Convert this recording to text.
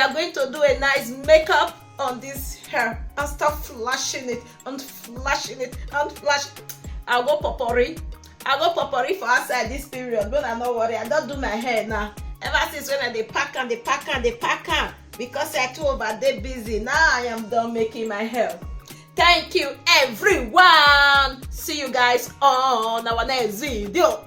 are going to do a nice makeup on this hair and start flashing it and flashing it and flash. I'll go potpourri for outside this period, but I'm not worried. I don't do my hair now. Ever since when I pack am, because I too overday busy. Now I am done making my hair. Thank you everyone. See you guys on our next video.